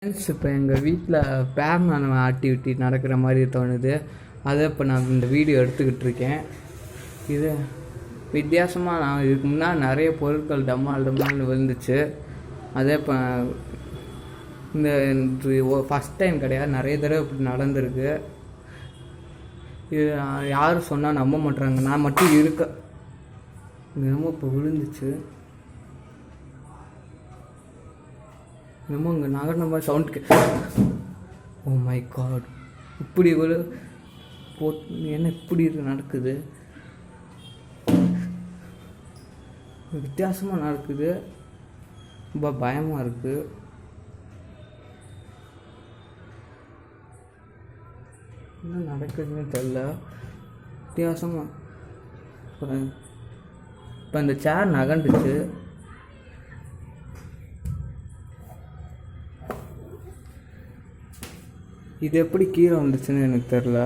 Friends, இப்போ எங்கள் வீட்டில் பேரனான ஆக்டிவிட்டி நடக்கிற மாதிரி தோணுது. அதை இப்போ நான் இந்த வீடியோ எடுத்துக்கிட்டு இருக்கேன். இது வித்தியாசமாக நான் இதுக்கு முன்னாடி நிறைய பொருட்கள் டம்மால்னு விழுந்துச்சு. அதே இப்போ இந்த ஃபஸ்ட் டைம் கிடையாது, நிறைய தடவை இப்படி நடந்திருக்கு. இது யாரும் சொன்னால் நம்ப மாட்டுறாங்க, நான் மட்டும் இருக்க என்னமோ இப்போ விழுந்துச்சு. என்னமோ இங்கே நகர்ன மாதிரி சவுண்ட் ஓ மை காட், இப்படி ஒரு என்ன இப்படி நடக்குது, வித்தியாசமாக நடக்குது, ரொம்ப பயமாக இருக்குது. என்ன நடக்குதுன்னு தெரில, வித்தியாசமாக. இப்போ இந்த சேர் நகண்டுச்சு. இது எப்படி கீழே வந்துச்சுன்னு எனக்கு தெரில.